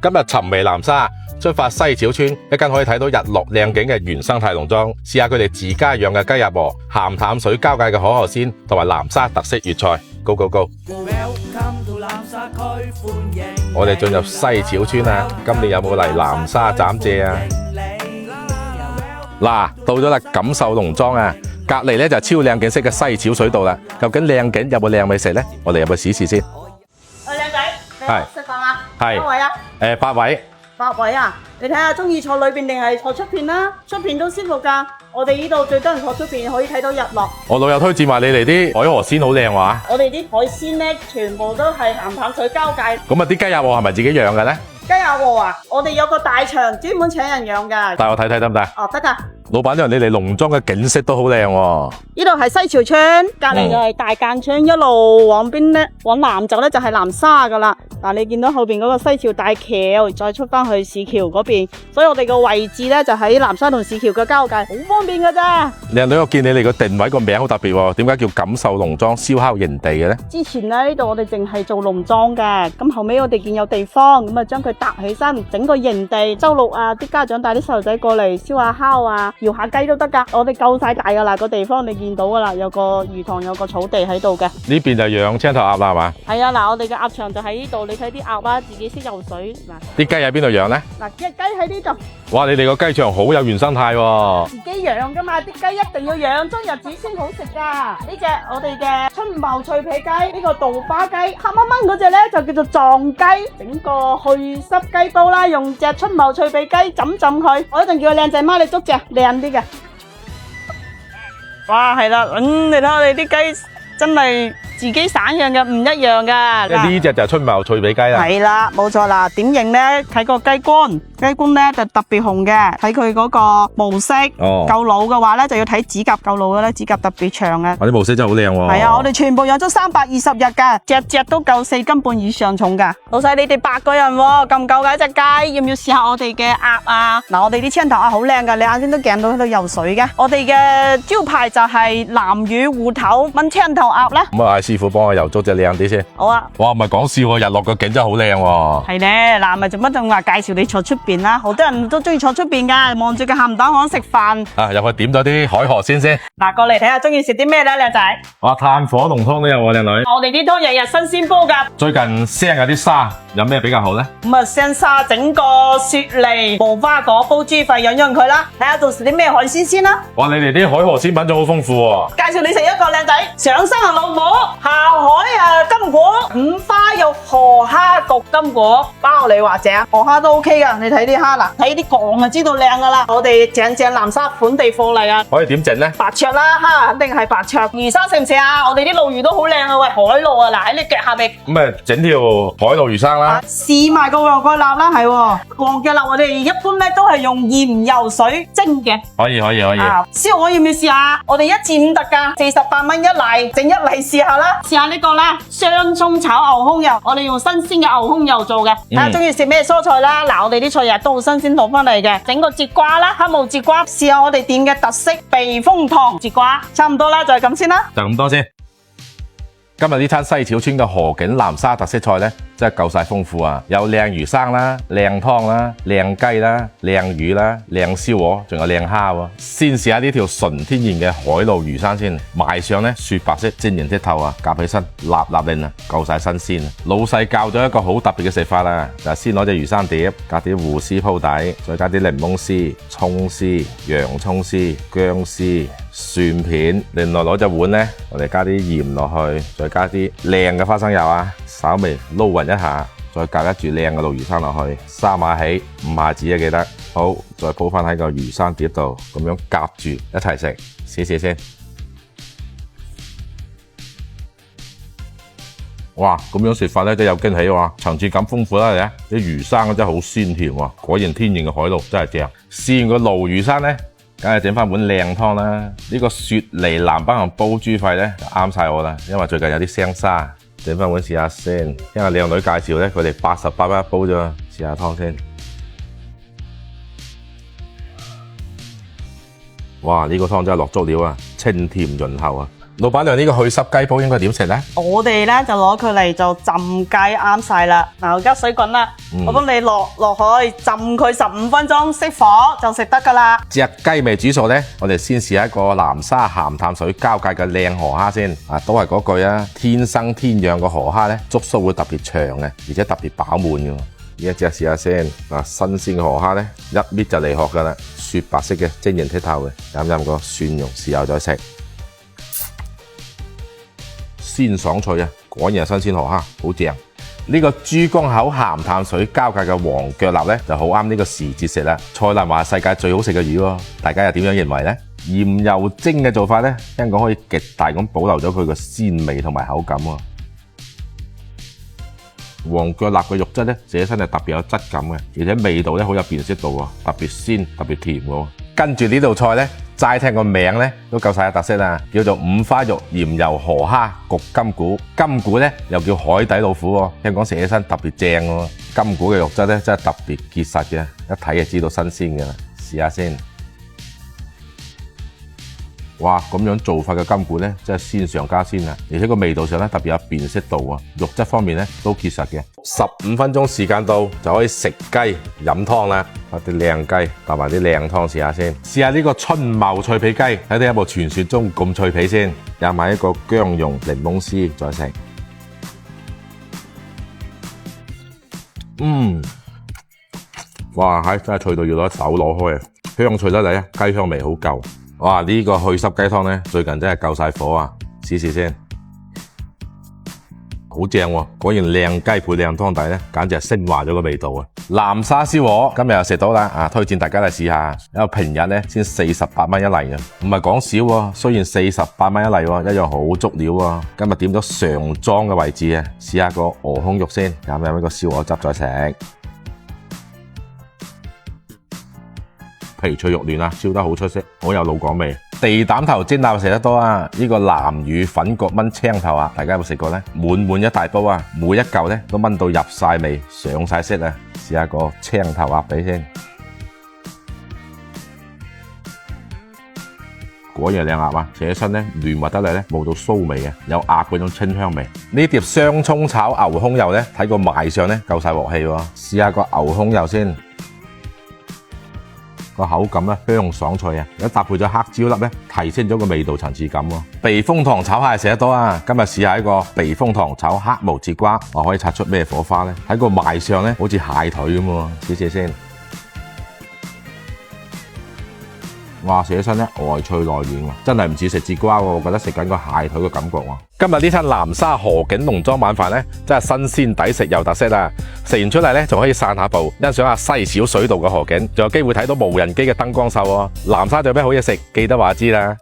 今日尋味南沙，出發西樵村，一間可以睇到日落靚景嘅原生態農莊，試下佢哋自家養嘅雞鴨鵝、鹹淡水交界嘅可賀鮮，同埋南沙特色粵菜。Go go go！ 我哋進入西樵村啊！今年有冇嚟南沙斬蔗啊？嗱，到咗啦，錦繡農莊啊！隔籬咧就超靚景色嘅西樵水道啦。究竟靚景有冇靚美食呢？我哋入去試試先。喂，靚仔，你好食飯啊？係幾位啊？8位。8位啊？你睇下中意坐裏邊定係坐出邊啦？出邊都舒服噶。我哋呢度最多人坐出邊，可以睇到日落。我老友推薦話你哋啲海河鮮好靚喎。我哋啲海鮮咧，全部都係鹹淡水交界。咁啊，啲雞鴨鵝係咪自己養嘅呢？雞鴨鵝啊，我哋有個大場專門請人養噶。帶我睇睇得唔得？哦，得噶。老闆娘，你哋農莊嘅景色都好靚喎。呢度係西樵村，隔籬就係大間村，一路往邊咧，往南走咧就係南沙噶啦。嗱，你見到後邊嗰個西樵大橋，再出翻去市橋嗰邊，所以我哋個位置咧就喺南沙同市橋嘅交界，好方便噶咋。靚女，我見你哋個定位個名好特別喎，點解叫錦繡農莊燒烤營地嘅咧？之前咧呢度我哋淨係做農莊嘅，咁後尾我哋見有地方，咁啊將佢搭起身，整個營地，周六啊啲家長帶啲細路仔過嚟燒下烤啊，搖下雞都得噶。我哋夠晒大噶啦，個地方你見到噶啦，有個魚塘，有個草地喺度嘅。呢邊就養青頭鴨啦，係嘛？係啊，嗱，我哋嘅鴨場就喺呢度，你睇啲鴨啊，自己識游水。啲雞喺邊度養呢？嗱，隻雞喺呢度。哇，你哋個雞場好有原生態喎。自己養噶嘛，啲雞一定要養，將日子先好食噶。呢隻我哋嘅春茂脆皮雞，呢個杜巴雞，黑掹掹嗰隻咧就叫做撞雞，整個去濕雞煲啦，用隻春茂脆皮雞浸佢。我一定叫個靚仔媽你捉隻靚啲嘅。哇，係啦，你睇下你啲雞真係自己散養嘅，唔一樣噶。呢隻就係春茂脆皮雞啦。係啦，冇錯啦。點認咧？睇個雞冠，雞冠咧就特別紅嘅。睇佢嗰個毛色，夠老嘅話咧就要睇指甲，夠老嘅咧指甲特別長嘅。啲毛色真係好靚喎。係啊，我哋全部養咗320日噶，隻隻都夠4斤半以上重噶。老細，你哋8個人喎，夠唔夠噶一隻雞？要唔要試下我哋嘅鴨啊？嗱，我哋啲青頭鴨好靚噶，你啱先都見到喺度游水嘅。我哋嘅招牌就係南乳芋頭炆青頭鴨啦。咁啊，嗌師傅幫我游捉隻靚啲先。好啊。哇，唔係講笑喎，日落個景真係好靚喎。係咧，嗱，咪做乜仲話介紹你坐出邊啦？好多人都中意坐出邊噶，望住個鹹蛋黃食飯。啊，入去點咗啲海河鮮先。嗱，過嚟睇下中意食啲咩咧，靚仔。哇，炭火濃湯都有喎，靚女。我哋啲湯日日新鮮煲噶。最近腥有啲沙，有咩比較好咧？咁啊，腥沙整個雪梨、無花果煲豬肺養佢啦。睇下做食啲咩海鮮先啦。哇，你哋啲海河鮮品種好豐富喎。介紹你食一個靚仔，上山行老虎、下海金果、五花肉、河蝦焗金果，包你話正，河蝦都 OK 噶。你睇啲蝦啦，睇啲鋼就知道靚噶啦。我哋正南沙本地貨嚟啊。可以點整咧？白灼啦，蝦肯定係白灼。魚生食唔食啊？我哋啲鱸魚都好靚啊，喂，海鱸啊，嗱喺你腳下邊。咁啊，整條海鱸魚生啦。試埋個黃腳臘啦，係黃腳臘，我哋一般咧都係用鹽油水蒸嘅。可以。燒鵝要唔要試下？我哋1至5特價，48蚊一例，整一例試下啦。試下呢個啦，雙葱炒牛胸油，我哋用新鮮嘅牛胸油做嘅。睇下中意食咩蔬菜啦。嗱，我哋啲菜日日都好新鮮攞翻嚟嘅。整個節瓜啦，黑毛節瓜，試下我哋店嘅特色避風塘節瓜，差唔多啦，就係咁先啦。就咁多先。今日呢餐西樵村嘅河景南沙特色菜呢，真係夠晒豐富啊！有靚魚生啦、靚湯啦、靚雞啦、靚魚啦、靚燒鵝，仲有靚蝦喎。先試下呢條純天然嘅海鱸魚生先，賣相呢雪白色晶瑩剔透啊，夾起身立立令啊，夠晒新鮮啊！老細教咗一個好特別嘅食法啦，就係先攞隻魚生碟，加啲芋絲鋪底，再加啲檸檬絲、葱絲、洋葱絲、薑絲、蒜片，另外攞隻碗呢，我哋加啲鹽落去，再加啲靚嘅花生油啊，稍微撈勻一下，再夾一住靚嘅鱸魚生落去，3下起5下子啊，記得。好，再鋪翻喺個魚生碟度，咁樣夾住一齊食，試試先。哇，咁樣食法咧都有驚喜喎，層次感豐富啦，嚟啊！啲魚生真係好鮮甜喎，果然天然嘅海鱸真係正。試完個鱸魚生咧，梗係整翻碗靚湯啦。呢個雪梨南北行煲豬肺咧就啱晒我啦，因為最近有啲腥沙，整翻碗試下先。因為靚女介紹咧，佢哋88蚊一煲啫，試下湯先。哇！呢個湯真係落足料啊，清甜潤厚啊！老闆娘呢個去濕雞煲應該點食呢？我哋呢就攞佢嚟做浸雞啱晒啦。嗱，而家水滾啦，我幫你落去浸佢15分鐘，熄火就食得噶啦。隻雞未煮熟呢，我哋先試一個南沙鹹淡水交界嘅靚河蝦先。都係嗰句啊，天生天養嘅河蝦呢，觸鬚會特別長嘅，而且特別飽滿嘅。呢一隻試下先。新鮮嘅河蝦呢，一搣就離殼噶啦，雪白色嘅，晶瑩剔透嘅，飲飲個蒜蓉豉油再食。鮮爽脆啊！果然係新鮮河蝦，好正。呢個珠江口鹹淡水交界嘅黃腳臘呢，就好啱呢個時節食啦。蔡瀾話世界最好食嘅魚喎，大家又點樣認為呢？鹽油蒸嘅做法呢，聽講可以極大咁保留咗佢個鮮味同埋口感喎。黃腳臘嘅肉質呢，寫身係特別有質感嘅，而且味道呢好有辨識度喎，特別鮮特別甜喎。跟住呢道菜呢，齋聽個名呢都夠晒特色啦，叫做五花肉鹽油河蝦焗金股。金股呢又叫海底老虎喎，聽講寫起身特別正喎。金股嘅肉質呢真係特別結實嘅，一睇就知道新鮮嘅啦。試下先。哇，咁樣做法嘅金股呢，真係鮮上加鮮啊！而且個味道上呢，特別有辨識度啊，肉質方面呢，都結實嘅。15分鐘時間到，就可以食雞飲湯啦。啲靚雞搭埋啲靚湯試下先。試下呢個春茂脆皮雞，睇睇有冇傳說中咁脆皮先。飲埋一個薑蓉檸檬絲再食。哇，真係脆到要攞手攞開啊！香脆得嚟啊，雞香味好夠。哇！呢個去濕雞湯呢，最近真係夠晒火啊！試試先，好正喎！果然靚雞配靚湯底呢，簡直係升華咗個味道啊！南沙燒鵝今日又食到啦，推薦大家嚟試下。因為平日呢先48蚊一例啊，唔係講少喎。雖然48蚊一例喎，一樣好足料喎。今日點咗上裝嘅位置啊，試下個鵝胸肉先，飲飲呢個燒鵝汁再食。皮脆肉嫩啊，燒得好出色，好有老港味。地膽頭蒸臘食得多啊，呢個南乳粉葛炆青頭啊，大家有冇食過呢？滿滿一大煲啊，每一嚿呢都炆到入晒味，上晒色啊！試下個青頭鴨髀先，果然係靚鴨啊，寫身呢嫩滑得嚟呢，冇到酥味嘅，有鴨嗰種清香味。呢碟雙葱炒牛胸油呢，睇個賣相呢夠晒鑊氣喎，試下個牛胸油先。個口感咧香爽脆啊！如果搭配咗黑椒粒咧，提升咗個味道層次感喎。避風塘炒蟹食得多啊！今日試下一個避風塘炒黑毛節瓜，我可以擦出咩火花咧？睇個賣相咧，好似蟹腿咁喎，試試先。哇！寫身咧外脆內軟喎，真係唔似食節瓜喎，我覺得食緊個蟹腿嘅感覺喎。今日呢餐南沙河景農莊晚飯咧，真係新鮮抵食又特色啊！食完出嚟咧，仲可以散下步，欣賞下西小水道嘅河景，仲有機會睇到無人機嘅燈光秀喎。南沙仲有咩好嘢食？記得話知啦。